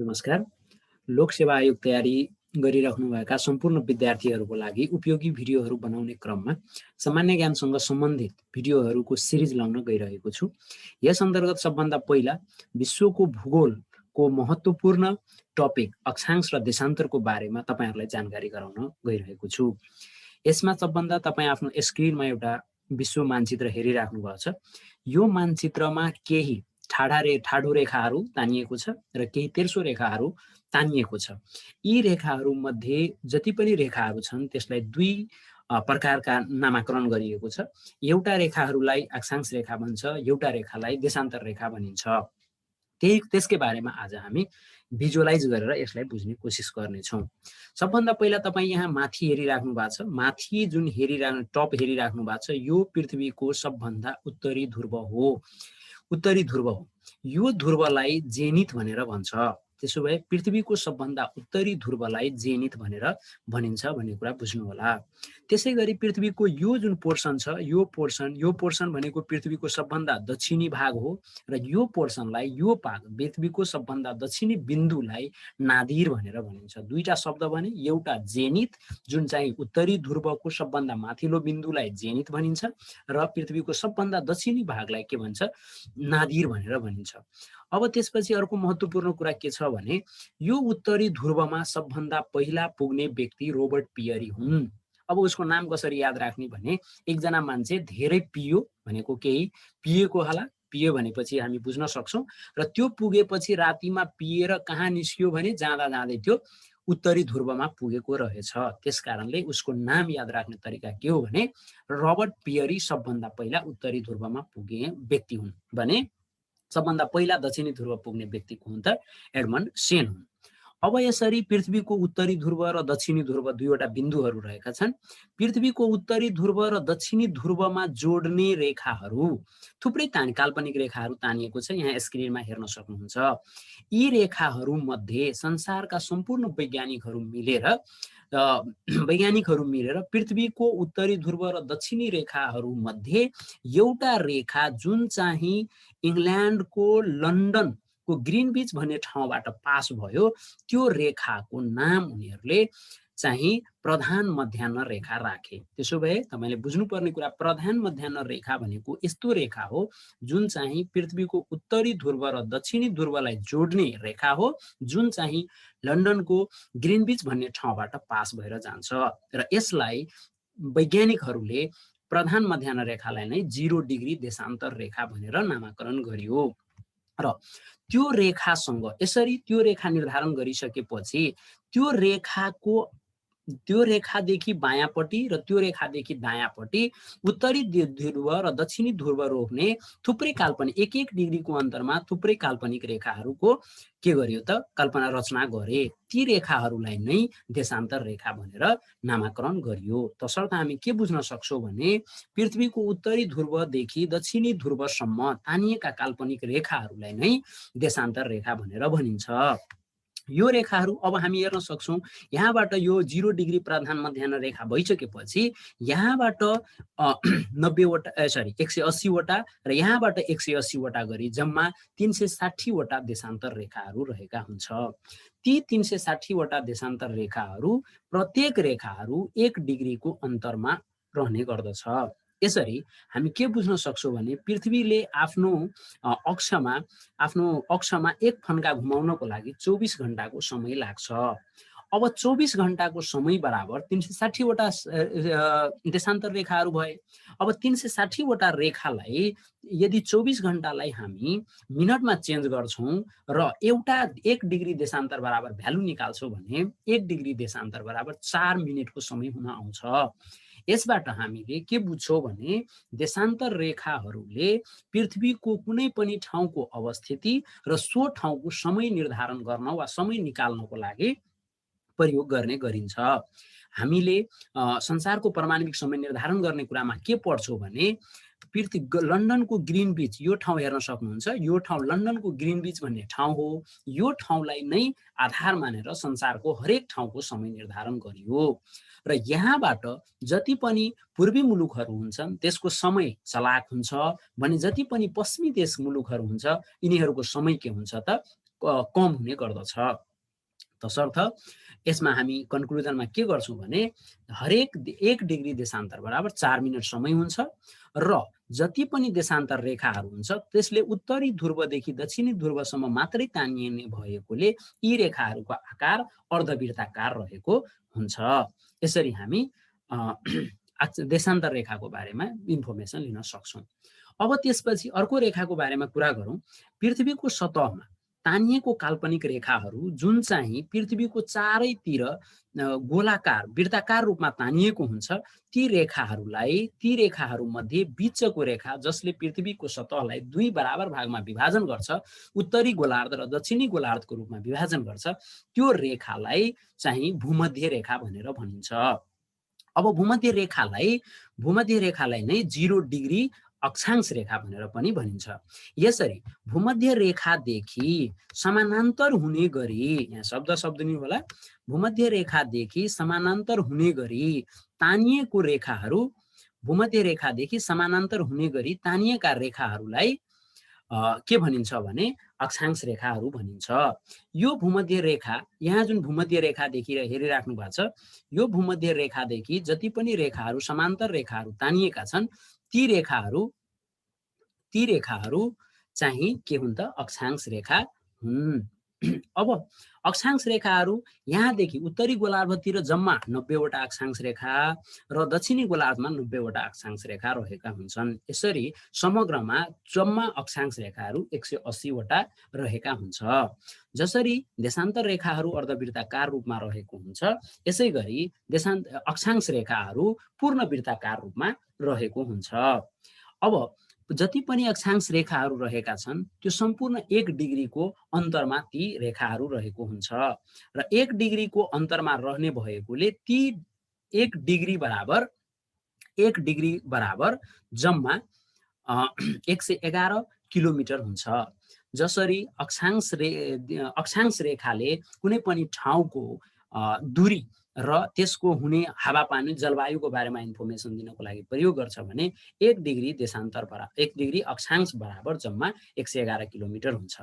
नमस्कार। लोक सेवा आयोग तयारी गरिराख्नुभएका सम्पूर्ण विद्यार्थीहरूको लागि उपयोगी भिडियोहरू बनाउने क्रममा सामान्य ज्ञानसँग सम्बन्धित भिडियोहरूको सिरिज ल्याउन गइरहेको छु। यस अन्तर्गत सबभन्दा पहिला विश्वको भूगोलको महत्त्वपूर्ण टपिक अक्षांश र देशान्तरको बारेमा तपाईँहरूलाई जानकारी गराउन गइरहेको छु। यसमा सबभन्दा तपाईँ आफ्नो स्क्रिनमा एउटा विश्व मानचित्र हेरिराख्नु भएको छ। यो मानचित्रमा केही ठाडो रेखाहरू तानिएको छ र केही तेर्सो रेखाहरू तानिएको छ। यी रेखाहरूमध्ये जति पनि रेखाहरू छन् त्यसलाई दुई प्रकारका नामाकरण गरिएको छ। एउटा रेखाहरूलाई अक्षांश रेखा भन्छ, एउटा रेखालाई देशान्तर रेखा भनिन्छ। त्यसकै बारेमा आज हामी भिजुअलाइज गरेर यसलाई बुझ्ने कोसिस गर्नेछौँ। सबभन्दा पहिला तपाईँ यहाँ माथि हेरिराख्नु भएको छ। माथि जुन टप हेरिराख्नु भएको छ यो पृथ्वीको सबभन्दा उत्तरी ध्रुव हो। उत्तरी ध्रुव हो। यो ध्रुवलाई जेनिथ भनेर भन्छ। त्यसो भए पृथ्वीको सबभन्दा उत्तरी ध्रुवलाई जेनिथ भनेर भनिन्छ भन्ने कुरा बुझ्नु होला। त्यसै गरी पृथ्वीको यो जुन पोर्सन छ यो पोर्सन भनेको पृथ्वीको सबभन्दा दक्षिणी भाग हो र यो पोर्सनलाई यो भाग पृथ्वीको सबभन्दा दक्षिणी बिन्दुलाई नादिर भनेर भनिन्छ। दुईटा शब्द भने, एउटा जेनिथ जुन चाहिँ उत्तरी ध्रुवको सबभन्दा माथिल्लो बिन्दुलाई जेनिथ भनिन्छ र पृथ्वीको सबभन्दा दक्षिणी भागलाई के भन्छ, नादिर भनेर भनिन्छ। अब त्यसपछि अर्को महत्त्वपूर्ण कुरा के छ भने यो उत्तरी ध्रुवमा सबभन्दा पहिला पुग्ने व्यक्ति रोबर्ट पियरी हुन्। अब उसको नाम कसरी याद राख्ने भने एकजना मान्छे धेरै पियो भनेको केही पिएको होला, पियो भनेपछि हामी बुझ्न सक्छौँ र त्यो पुगेपछि रातिमा पिएर कहाँ निस्कियो भने जाँदा जाँदै त्यो उत्तरी ध्रुवमा पुगेको रहेछ। त्यसकारणले उसको नाम याद राख्ने तरिका के हो भने रोबर्ट पियरी सबभन्दा पहिला उत्तरी ध्रुवमा पुगे व्यक्ति हुन् भने सबभन्दा पहिला दक्षिणी ध्रुव पुग्ने व्यक्ति को हुन् त एडमन्ड सेन हुन्। अब यसरी पृथ्वीको उत्तरी ध्रुव र दक्षिणी ध्रुव दुईवटा बिन्दुहरू रहेका छन्। पृथ्वीको उत्तरी ध्रुव र दक्षिणी ध्रुवमा जोड्ने रेखाहरू थुप्रै काल्पनिक रेखाहरू तानिएको छ, यहाँ स्क्रिनमा हेर्न सक्नुहुन्छ। यी रेखाहरू मध्ये संसारका सम्पूर्ण वैज्ञानिकहरू मिलेर पृथ्वीको उत्तरी ध्रुव र दक्षिणी रेखाहरू मध्ये एउटा रेखा जुन चाहिँ इङ्ल्यान्डको लन्डनको ग्रिनविच भन्ने ठाउँबाट पास भयो त्यो रेखाको नाम उनीहरूले चाहिँ प्रधान मध्याह्न रेखा राखे। त्यसो भए तपाईले बुझ्नुपर्ने कुरा प्रधान मध्याह्न रेखा भनेको यस्तो रेखा हो जुन चाहिँ पृथ्वीको उत्तरी ध्रुव र दक्षिणी ध्रुवलाई जोड्ने रेखा हो जुन चाहिँ लन्डनको ग्रिनविच भन्ने ठाउँबाट पास भएर जान्छ र यसलाई वैज्ञानिकहरूले प्रधान मध्याह्न रेखालाई नै 0 डिग्री देशान्तर रेखा भनेर नामाकरण गरियो। र त्यो रेखासँग यसरी त्यो रेखा निर्धारण गरिसकेपछि त्यो रेखादेखि बायाँपट्टि र त्यो रेखादेखि दायाँपट्टि उत्तरी ध्रुव र दक्षिणी ध्रुव रोक्ने थुप्रै काल्पनिक 1-1 डिग्रीको अन्तरमा थुप्रै काल्पनिक रेखाहरूको के गरियो त कल्पना रचना गरे। ती रेखाहरूलाई नै देशान्तर रेखा भनेर नामाकरण गरियो। तसर्थ हामी के बुझ्न सक्छौँ भने पृथ्वीको उत्तरी ध्रुवदेखि दक्षिणी ध्रुवसम्म तानिएका काल्पनिक रेखाहरूलाई नै देशान्तर रेखा भनेर भनिन्छ। यो रेखाहरू अब हामी हेर्न सक्छौँ। यहाँबाट यो 0 डिग्री प्रधान मध्याह्न रेखा भइसकेपछि यहाँबाट 180 वटा र यहाँबाट 180 वटा गरी जम्मा 360 वटा देशान्तर रेखाहरू रहेका हुन्छ। ती 360 वटा देशान्तर रेखाहरू प्रत्येक रेखाहरू 1 डिग्रीको अन्तरमा रहने गर्दछ। यसरी हामी के बुझ्न सक्छौँ भने पृथ्वीले आफ्नो अक्षमा एक फन्का घुमाउनको लागि 24 घण्टाको समय लाग्छ। अब 24 घण्टाको समय बराबर 360 वटा देशान्तर रेखाहरू भए। अब 360 वटा रेखालाई यदि 24 घण्टालाई हामी मिनटमा चेन्ज गर्छौँ र एउटा 1 डिग्री देशान्तर बराबर भ्यालु निकाल्छौँ भने 1 डिग्री देशान्तर बराबर 4 मिनटको समय हुन आउँछ। यसबाट हामीले के बुझ्छौँ भने देशान्तर रेखाहरूले पृथ्वीको कुनै पनि ठाउँको अवस्थिति र सो ठाउँको समय निर्धारण गर्न वा समय निकाल्नको लागि प्रयोग गर्ने गरिन्छ। हामीले संसारको परमाणविक समय निर्धारण गर्ने कुरामा के पढ्छौँ भने लन्डनको ग्रिनविच यो ठाउँ हेर्न सक्नुहुन्छ। यो ठाउँ लन्डनको ग्रिनविच भन्ने ठाउँ हो। यो ठाउँलाई नै आधार मानेर संसारको हरेक ठाउँको समय निर्धारण गरियो र यहाँबाट जति पनि पूर्वी मुलुकहरू हुन्छन् त्यसको समय चलाक हुन्छ भने जति पनि पश्चिमी देश मुलुकहरू हुन्छ यिनीहरूको समय के हुन्छ त कम हुने गर्दछ। तसर्थ यसमा हामी कन्क्लुजनमा के गर्छौँ भने हरेक 1 डिग्री देशान्तर बराबर 4 मिनट समय हुन्छ र जति पनि देशान्तर रेखाहरू हुन्छ त्यसले उत्तरी ध्रुवदेखि दक्षिणी ध्रुवसम्म मात्रै तानिने भएकोले यी रेखाहरूको आकार अर्धवृत्ताकार रहेको हुन्छ। यसरी हामी देशान्तर रेखाको बारेमा इन्फर्मेसन लिन सक्छौँ। अब त्यसपछि अर्को रेखाको बारेमा कुरा गरौँ। पृथ्वीको सतहमा तानिएको काल्पनिक रेखाहरू जुन चाहिँ पृथ्वीको चारैतिर गोलाकार वृत्ताकार रूपमा तानिएको हुन्छ ती रेखाहरूमध्ये बीचको रेखा जसले पृथ्वीको सतहलाई 2 बराबर भागमा विभाजन गर्छ, उत्तरी गोलार्ध र दक्षिणी गोलार्धको रूपमा विभाजन गर्छ, त्यो रेखालाई चाहिँ भूमध्य रेखा भनेर भनिन्छ। अब भूमध्य रेखालाई नै 0 डिग्री अक्षांश रेखा भनेर पनि भनिन्छ। यसरी भूमध्य रेखादेखि समानान्तर हुने गरी, यहाँ शब्द नि होला, भूमध्य रेखादेखि समानान्तर हुने गरी तानिएको रेखाहरू, भूमध्य रेखादेखि समानान्तर हुने गरी तानिएका रेखाहरूलाई के भनिन्छ भने अक्षांश रेखाहरू भनिन्छ। यो भूमध्य रेखा, यहाँ जुन भूमध्य रेखा हेरिराख्नु भएको छ, यो भूमध्य रेखादेखि जति पनि रेखाहरू समान्तर रेखाहरू तानिएका छन् ती रेखाहरू चाहिँ के हुन् त अक्षांश रेखा हुन्। अब अक्षांश रेखाहरू यहाँदेखि उत्तरी गोलार्धतिर जम्मा 90 वटा अक्षांश रेखा र दक्षिणी गोलार्धमा 90 वटा अक्षांश रेखा रहेका हुन्छन्। यसरी समग्रमा जम्मा अक्षांश रेखाहरू 180 वटा रहेका हुन्छ। जसरी देशान्तर रेखाहरू अर्धवृत्ताकार रूपमा रहेको हुन्छ, यसै गरी अक्षांश रेखाहरू पूर्ण वृत्ताकार रूपमा रहेको हुन्छ। अब जति पनि अक्षांश रेखाहरू रहेका छन् त्यो सम्पूर्ण 1 डिग्रीको अन्तरमा ती रेखाहरू रहेको हुन्छ र 1 डिग्रीको अन्तरमा रहने भएकोले ती 1 डिग्री बराबर जम्मा 111 किलोमिटर हुन्छ। जसरी अक्षांश रेखाले कुनै पनि ठाउँको दूरी र त्यसको हुने हावापानी जलवायुको बारेमा इन्फर्मेसन दिनको लागि प्रयोग गर्छ भने 1 डिग्री अक्षांश बराबर जम्मा 111 किलोमिटर हुन्छ।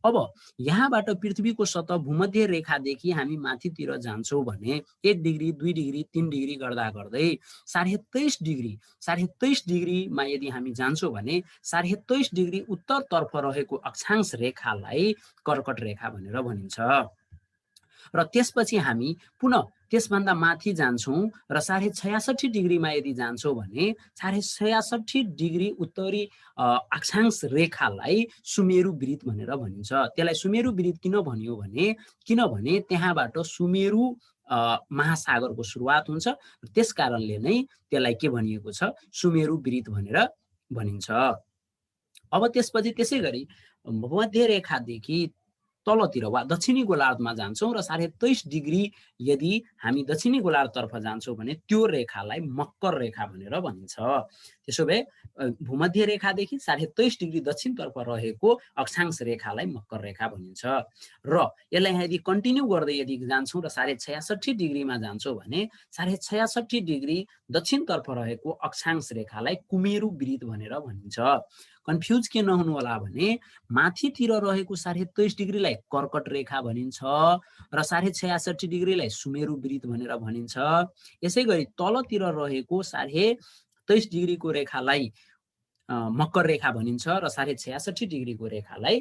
अब यहाँबाट पृथ्वीको सतह भूमध्य रेखादेखि हामी माथितिर जान्छौँ भने 1 डिग्री 2 डिग्री 3 डिग्री गर्दा गर्दै 23.5 डिग्रीमा यदि हामी जान्छौँ भने 23.5 डिग्री उत्तरतर्फ रहेको अक्षांश रेखालाई कर्कट रेखा भनेर भनिन्छ। र त्यसपछि हामी पुनः त्यसभन्दा माथि जान्छौँ र 66.5 डिग्रीमा यदि जान्छौँ भने 66.5 डिग्री उत्तरी अक्षांश रेखालाई सुमेरु वृत्त भनेर भनिन्छ। त्यसलाई सुमेरु वृत्त किन भनियो भने किनभने त्यहाँबाट सुमेरु महासागरको सुरुवात हुन्छ, त्यस कारणले नै त्यसलाई के भनिएको छ सुमेरु वृत्त भनेर भनिन्छ। अब त्यसपछि त्यसै गरी मध्य रेखादेखि तलतिर वा दक्षिणी गोलार्धमा जान्छौँ र 23.5 डिग्री यदि हामी दक्षिणी गोलार्धतर्फ जान्छौँ भने त्यो रेखालाई मकर रेखा भनेर भनिन्छ। त्यसो भए भूमध्य रेखादेखि 23.5 डिग्री दक्षिणतर्फ रहेको अक्षांश रेखालाई मकर रेखा भनिन्छ। र यसलाई यदि कन्टिन्यू गर्दै यदि जान्छौँ र 66.5 डिग्रीमा जान्छौँ भने 66.5 डिग्री दक्षिणतर्फ रहेको अक्षांश रेखालाई कुमेरु वृत्त भनेर भनिन्छ। कन्फ्युज के नहुनु होला भने माथितिर रहेको 23.5 डिग्रीलाई कर्कट रेखा भनिन्छ र 66.5 डिग्रीलाई सुमेरु वृत्त भनेर भनिन्छ। यसै गरी तलतिर रहेको 23.5 डिग्रीको रेखालाई मकर रेखा भनिन्छ र 66.5 डिग्रीको रेखालाई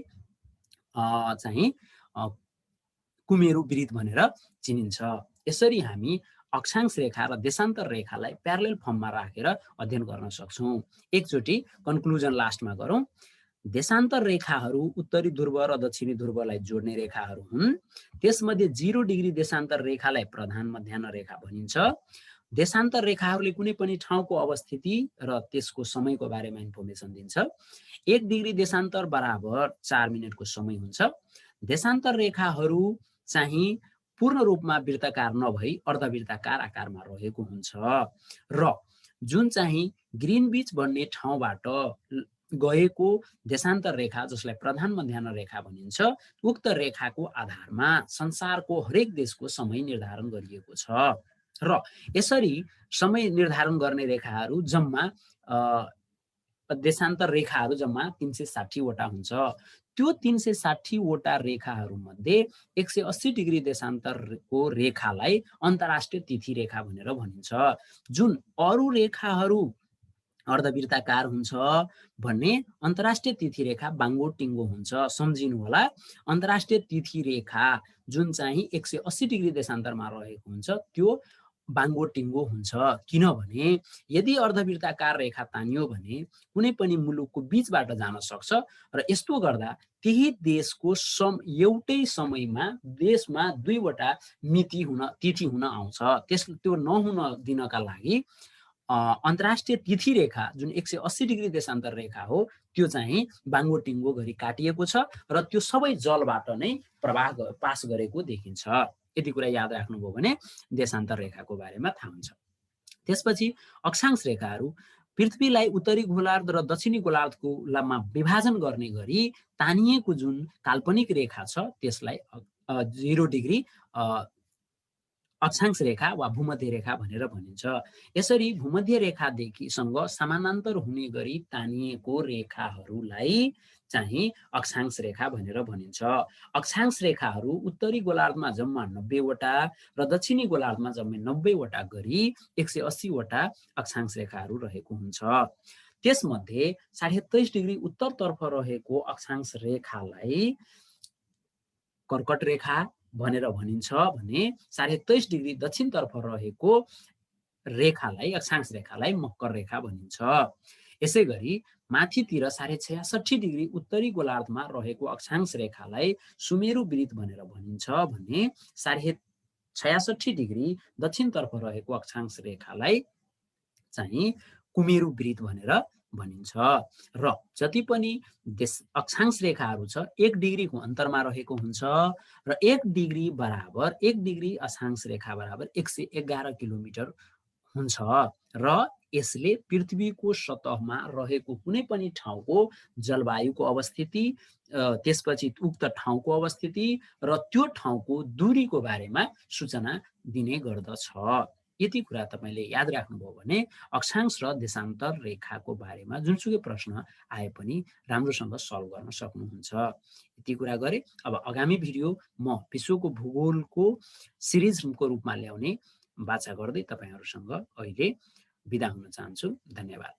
चाहिँ कुमेरु वृत्त भनेर चिनिन्छ। यसरी हामी अक्षांश रेखा र देशान्तर रेखालाई प्यारलेल फर्ममा राखेर अध्ययन गर्न सक्छौँ। एकचोटि कन्क्लुजन लास्टमा गरौँ। देशान्तर रेखाहरू उत्तरी ध्रुव र दक्षिणी ध्रुवलाई जोड्ने रेखाहरू हुन्। त्यसमध्ये 0 डिग्री देशान्तर रेखालाई प्रधान मध्याह्न रेखा भनिन्छ। देशान्तर रेखाहरूले कुनै पनि ठाउँको अवस्थिति र त्यसको समयको बारेमा इन्फर्मेसन दिन्छ। 1 डिग्री देशान्तर बराबर 4 मिनटको समय हुन्छ। देशान्तर रेखाहरू चाहिँ पूर्ण रूपमा वृत्ताकार नभई अर्धवृत्ताकार आकारमा रहेको हुन्छ र जुन चाहिँ ग्रिनविच भन्ने ठाउँबाट गएको देशान्तर रेखा जसलाई प्रधान मध्याह्न रेखा भनिन्छ, उक्त रेखाको आधारमा संसारको हरेक देशको समय निर्धारण गरिएको छ र यसरी समय निर्धारण गर्ने रेखाहरू जम्मा देशान्तर रेखाहरू जम्मा 360 वटा हुन्छ। त्यो 360 वटा रेखाहरूमध्ये 180 डिग्री देशान्तरको रेखालाई अन्तर्राष्ट्रिय तिथि रेखा भनेर भनिन्छ। जुन अरू रेखाहरू अर्धवृत्ताकार हुन्छ भने अन्तर्राष्ट्रिय तिथि रेखा बाङ्गो टिङ्गो हुन्छ। सम्झिनु होला, अन्तर्राष्ट्रिय तिथि रेखा जुन चाहिँ 180 डिग्री देशान्तरमा रहेको हुन्छ त्यो बाङ्गो टिङ्गो हुन्छ। किनभने यदि अर्धवृत्ताकार रेखा तानियो भने कुनै पनि मुलुकको बीचबाट जान सक्छ र यस्तो गर्दा त्यही देशको एउटै समयमा देशमा दुईवटा तिथि हुन आउँछ। त्यो नहुन दिनका लागि अन्तर्राष्ट्रिय तिथि रेखा जुन 180 डिग्री देशान्तर रेखा हो त्यो चाहिँ बाङ्गो टिङ्गो गरी काटिएको छ र त्यो सबै जलबाट नै पास गरेको देखिन्छ। यति कुरा याद राख्नुभयो भने देशान्तर रेखाको बारेमा थाहा हुन्छ। त्यसपछि अक्षांश रेखाहरू पृथ्वीलाई उत्तरी गोलार्ध र दक्षिणी गोलार्धको विभाजन गर्ने गरी तानिएको जुन काल्पनिक रेखा छ त्यसलाई 0 डिग्री अक्षांश रेखा वा भूमध्य रेखा भनेर भनिन्छ। यसरी भूमध्य रेखादेखिसँग समानान्तर हुने गरी तानिएको रेखाहरूलाई चाहिँ अक्षांश रेखा भनेर भनिन्छ। अक्षांश रेखाहरू उत्तरी गोलार्धमा जम्मा 90 वटा र दक्षिणी गोलार्धमा जम्मा 90 वटा गरी 180 वटा अक्षांश रेखाहरू रहेको हुन्छ। त्यसमध्ये 27.5 डिग्री उत्तरतर्फ रहेको अक्षांश रेखालाई कर्कट रेखा भनेर भनिन्छ भने 23.5 डिग्री दक्षिणतर्फ रहेको रेखालाई अक्षांश रेखालाई मकर रेखा भनिन्छ। यसै गरी माथितिर 66.5 डिग्री उत्तरी गोलार्धमा रहेको अक्षांश रेखालाई सुमेरु वृत्त भनेर भनिन्छ भने 66.5 डिग्री दक्षिणतर्फ रहेको अक्षांश रेखालाई चाहिँ कुमेरु वृत्त भनेर भनिन्छ। र जति पनि अक्षांश रेखाहरू छ 1 डिग्रीको अन्तरमा रहेको हुन्छ र 1 डिग्री बराबर 1 डिग्री अक्षांश रेखा बराबर 111 किलोमिटर हुन्छ र यसले पृथ्वीको सतहमा रहेको कुनै पनि ठाउँको जलवायुको अवस्थिति, त्यसपछि उक्त ठाउँको अवस्थिति र त्यो ठाउँको दूरीको बारेमा सूचना दिने गर्दछ। यति कुरा तपाईले याद राख्नुभयो भने अक्षांश र देशान्तर रेखाको बारेमा जुनसुकै प्रश्न आए पनि राम्रोसँग सल्भ गर्न सक्नुहुन्छ। यति कुरा गरे। अब आगामी भिडियो म विश्वको भूगोलको सिरिजको रूपमा ल्याउने बाचा गर्दै तपाईहरुसँग अहिले बिदा हुन चाहन्छु। धन्यवाद।